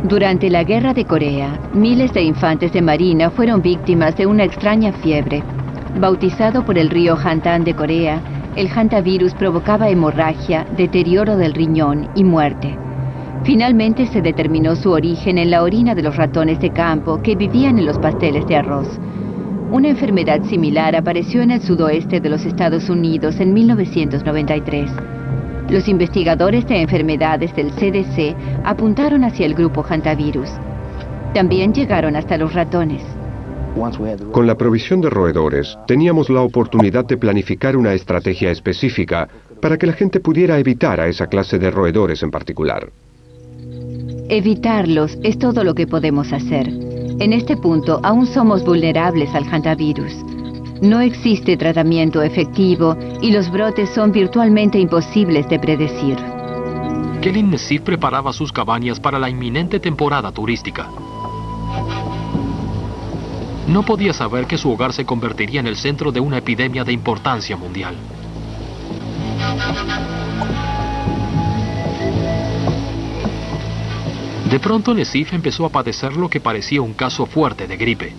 Durante la Guerra de Corea, miles de infantes de marina fueron víctimas de una extraña fiebre. Bautizado por el río Hantan de Corea, el hantavirus provocaba hemorragia, deterioro del riñón y muerte. Finalmente se determinó su origen en la orina de los ratones de campo que vivían en los pasteles de arroz. Una enfermedad similar apareció en el sudoeste de los Estados Unidos en 1993. Los investigadores de enfermedades del CDC apuntaron hacia el grupo hantavirus. También llegaron hasta los ratones. Con la provisión de roedores, teníamos la oportunidad de planificar una estrategia específica para que la gente pudiera evitar a esa clase de roedores en particular. Evitarlos es todo lo que podemos hacer. En este punto, aún somos vulnerables al hantavirus. No existe tratamiento efectivo y los brotes son virtualmente imposibles de predecir. Kelly Nesif preparaba sus cabañas para la inminente temporada turística. No podía saber que su hogar se convertiría en el centro de una epidemia de importancia mundial. De pronto Nesif empezó a padecer lo que parecía un caso fuerte de gripe.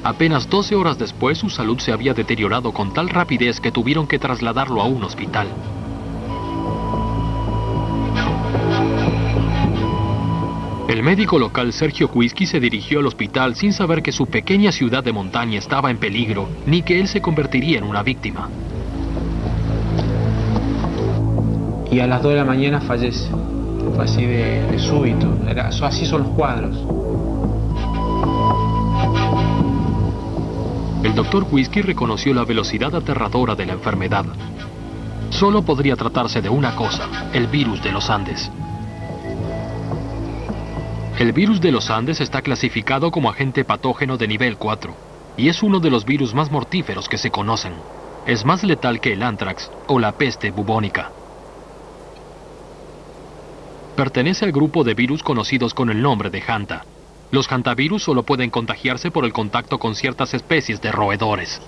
Apenas 12 horas después su salud se había deteriorado con tal rapidez que tuvieron que trasladarlo a un hospital. El médico local Sergio Kuisky se dirigió al hospital sin saber que su pequeña ciudad de montaña estaba en peligro, ni que él se convertiría en una víctima. Y a las 2 de la mañana fallece. Fue así de súbito. Así son los cuadros. El doctor Kuisky reconoció la velocidad aterradora de la enfermedad. Solo podría tratarse de una cosa, el virus de los Andes. El virus de los Andes está clasificado como agente patógeno de nivel 4 y es uno de los virus más mortíferos que se conocen. Es más letal que el anthrax o la peste bubónica. Pertenece al grupo de virus conocidos con el nombre de Hanta. Los hantavirus solo pueden contagiarse por el contacto con ciertas especies de roedores.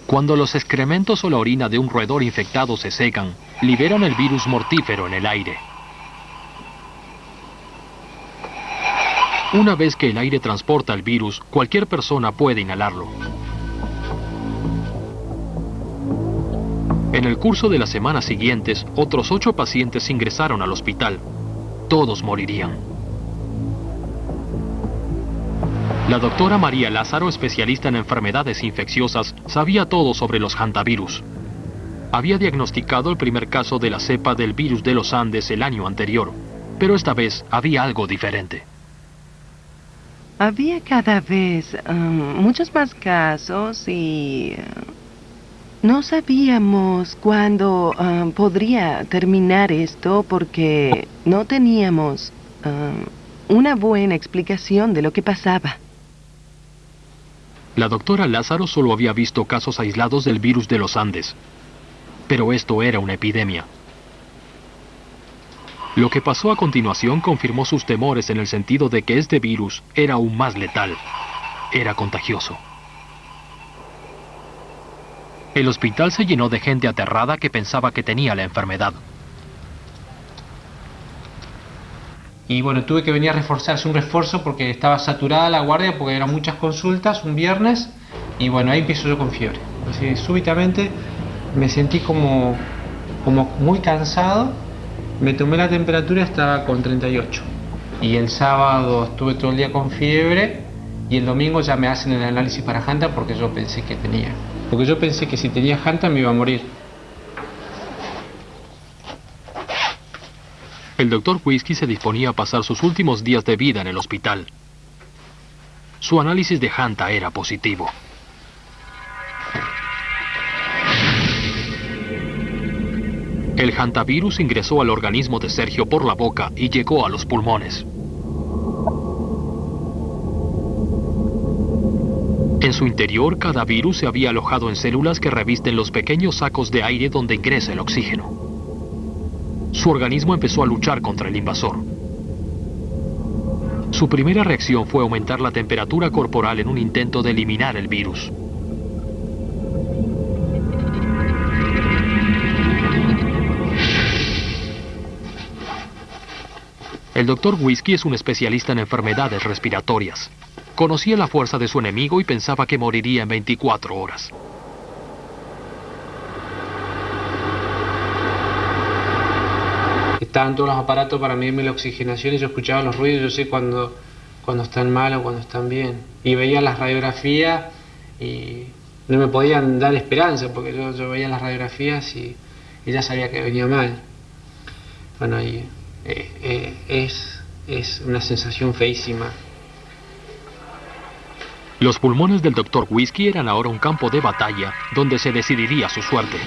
Cuando los excrementos o la orina de un roedor infectado se secan, liberan el virus mortífero en el aire. Una vez que el aire transporta el virus, cualquier persona puede inhalarlo. En el curso de las semanas siguientes, otros 8 pacientes ingresaron al hospital. Todos morirían. La doctora María Lázaro, especialista en enfermedades infecciosas, sabía todo sobre los hantavirus. Había diagnosticado el primer caso de la cepa del virus de los Andes el año anterior, pero esta vez había algo diferente. Había cada vez muchos más casos y no sabíamos cuándo podría terminar esto porque no teníamos una buena explicación de lo que pasaba. La doctora Lázaro solo había visto casos aislados del virus de los Andes, pero esto era una epidemia. Lo que pasó a continuación confirmó sus temores en el sentido de que este virus era aún más letal. Era contagioso. El hospital se llenó de gente aterrada que pensaba que tenía la enfermedad. Y bueno, tuve que venir a reforzarse un refuerzo porque estaba saturada la guardia, porque eran muchas consultas un viernes. Y bueno, ahí empiezo yo con fiebre. Así, súbitamente me sentí como muy cansado. Me tomé la temperatura, estaba con 38. Y el sábado estuve todo el día con fiebre. Y el domingo ya me hacen el análisis para Hanta porque yo pensé que tenía. Porque yo pensé que si tenía Hanta me iba a morir. El doctor Kuisky se disponía a pasar sus últimos días de vida en el hospital. Su análisis de Hanta era positivo. El hantavirus ingresó al organismo de Sergio por la boca y llegó a los pulmones. En su interior, cada virus se había alojado en células que revisten los pequeños sacos de aire donde ingresa el oxígeno. Su organismo empezó a luchar contra el invasor. Su primera reacción fue aumentar la temperatura corporal en un intento de eliminar el virus. El Dr. Whiskey es un especialista en enfermedades respiratorias. Conocía la fuerza de su enemigo y pensaba que moriría en 24 horas. Estaban todos los aparatos para medirme la oxigenación y yo escuchaba los ruidos, yo sé cuando están mal o cuando están bien. Y veía las radiografías y no me podían dar esperanza porque yo veía las radiografías y ya sabía que venía mal. Bueno, y es una sensación feísima. Los pulmones del Dr. Whiskey eran ahora un campo de batalla donde se decidiría su suerte.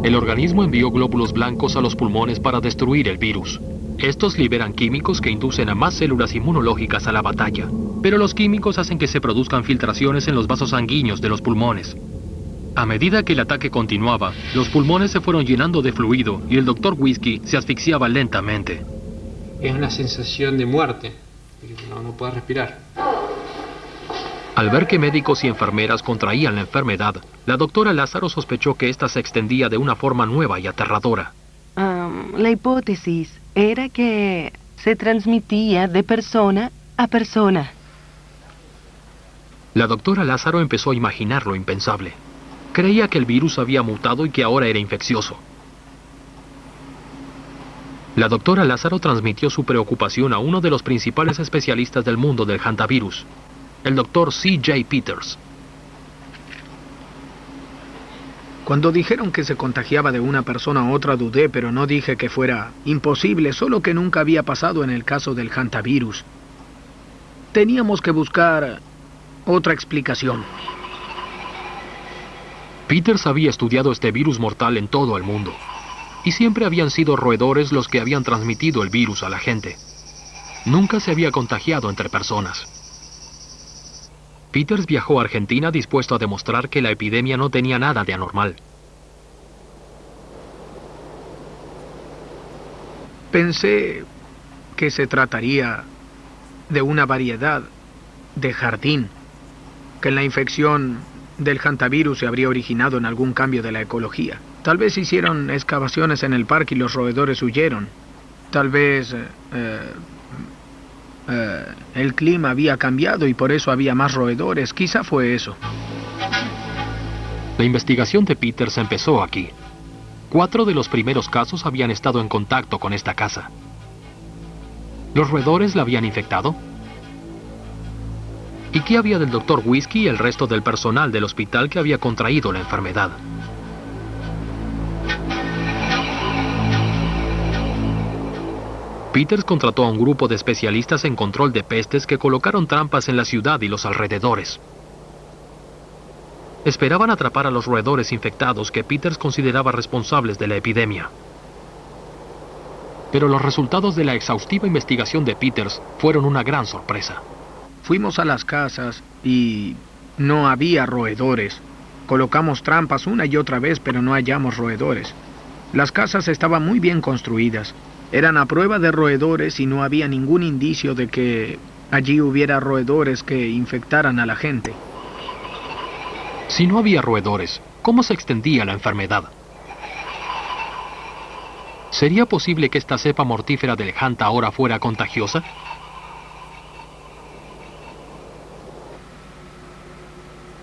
El organismo envió glóbulos blancos a los pulmones para destruir el virus. Estos liberan químicos que inducen a más células inmunológicas a la batalla, pero los químicos hacen que se produzcan filtraciones en los vasos sanguíneos de los pulmones. A medida que el ataque continuaba, los pulmones se fueron llenando de fluido y el Dr. Whiskey se asfixiaba lentamente. Es una sensación de muerte, no puede respirar. Al ver que médicos y enfermeras contraían la enfermedad, la doctora Lázaro sospechó que ésta se extendía de una forma nueva y aterradora. La hipótesis era que se transmitía de persona a persona. La doctora Lázaro empezó a imaginar lo impensable. Creía que el virus había mutado y que ahora era infeccioso. La doctora Lázaro transmitió su preocupación a uno de los principales especialistas del mundo del hantavirus, el doctor C.J. Peters. Cuando dijeron que se contagiaba de una persona a otra dudé, pero no dije que fuera imposible, solo que nunca había pasado en el caso del hantavirus. Teníamos que buscar otra explicación. Peters había estudiado este virus mortal en todo el mundo, y siempre habían sido roedores los que habían transmitido el virus a la gente. Nunca se había contagiado entre personas. Peters viajó a Argentina dispuesto a demostrar que la epidemia no tenía nada de anormal. Pensé que se trataría de una variedad de jardín, que la infección del hantavirus se habría originado en algún cambio de la ecología. Tal vez hicieron excavaciones en el parque y los roedores huyeron. Tal vez el clima había cambiado y por eso había más roedores. Quizá fue eso. La investigación de Peters empezó aquí. 4 de los primeros casos habían estado en contacto con esta casa. ¿Los roedores la habían infectado? ¿Y qué había del Dr. Whiskey y el resto del personal del hospital que había contraído la enfermedad? Peters contrató a un grupo de especialistas en control de pestes que colocaron trampas en la ciudad y los alrededores. Esperaban atrapar a los roedores infectados que Peters consideraba responsables de la epidemia. Pero los resultados de la exhaustiva investigación de Peters fueron una gran sorpresa. Fuimos a las casas y no había roedores. Colocamos trampas una y otra vez, pero no hallamos roedores. Las casas estaban muy bien construidas. Eran a prueba de roedores y no había ningún indicio de que allí hubiera roedores que infectaran a la gente. Si no había roedores, ¿cómo se extendía la enfermedad? ¿Sería posible que esta cepa mortífera del hanta ahora fuera contagiosa?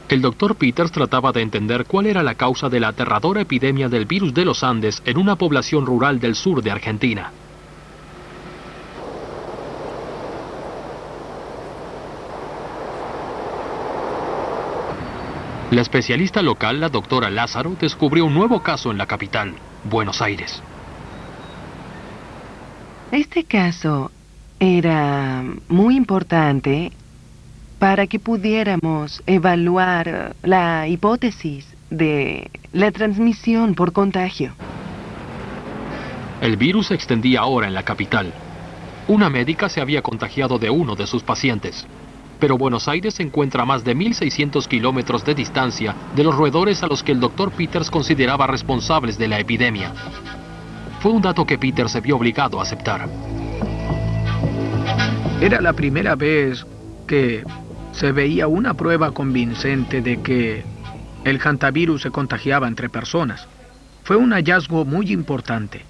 El Dr. Peters trataba de entender cuál era la causa de la aterradora epidemia del virus de los Andes en una población rural del sur de Argentina. La especialista local, la doctora Lázaro, descubrió un nuevo caso en la capital, Buenos Aires. Este caso era muy importante para que pudiéramos evaluar la hipótesis de la transmisión por contagio. El virus se extendía ahora en la capital. Una médica se había contagiado de uno de sus pacientes. Pero Buenos Aires se encuentra a más de 1.600 kilómetros de distancia de los roedores a los que el Dr. Peters consideraba responsables de la epidemia. Fue un dato que Peters se vio obligado a aceptar. Era la primera vez que se veía una prueba convincente de que El hantavirus se contagiaba entre personas. Fue un hallazgo muy importante.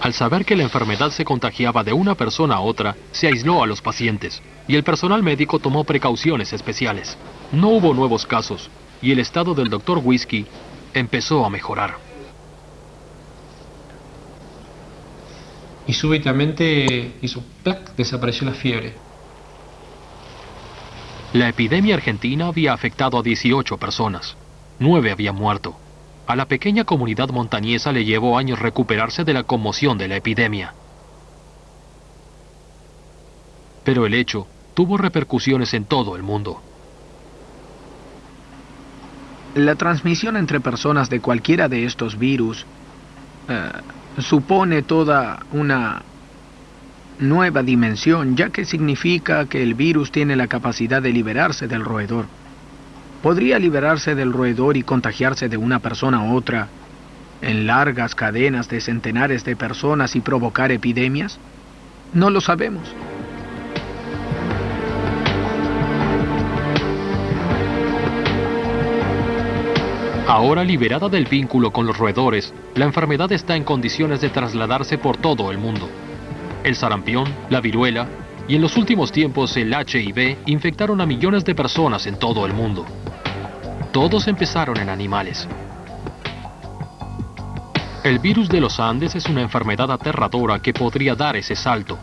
Al saber que la enfermedad se contagiaba de una persona a otra, se aisló a los pacientes y el personal médico tomó precauciones especiales. No hubo nuevos casos y el estado del Dr. Whisky empezó a mejorar. Y súbitamente hizo ¡plac! Desapareció la fiebre. La epidemia argentina había afectado a 18 personas. 9 habían muerto. A la pequeña comunidad montañesa le llevó años recuperarse de la conmoción de la epidemia. Pero el hecho tuvo repercusiones en todo el mundo. La transmisión entre personas de cualquiera de estos virus supone toda una nueva dimensión, ya que significa que el virus tiene la capacidad de liberarse del roedor. ¿Podría liberarse del roedor y contagiarse de una persona a otra en largas cadenas de centenares de personas y provocar epidemias? No lo sabemos. Ahora liberada del vínculo con los roedores, la enfermedad está en condiciones de trasladarse por todo el mundo. El sarampión, la viruela y en los últimos tiempos el HIV infectaron a millones de personas en todo el mundo. Todos empezaron en animales. El virus de los Andes es una enfermedad aterradora que podría dar ese salto.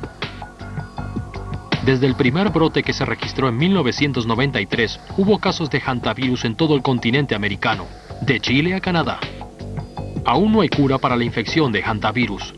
Desde el primer brote que se registró en 1993, hubo casos de hantavirus en todo el continente americano, de Chile a Canadá. Aún no hay cura para la infección de hantavirus.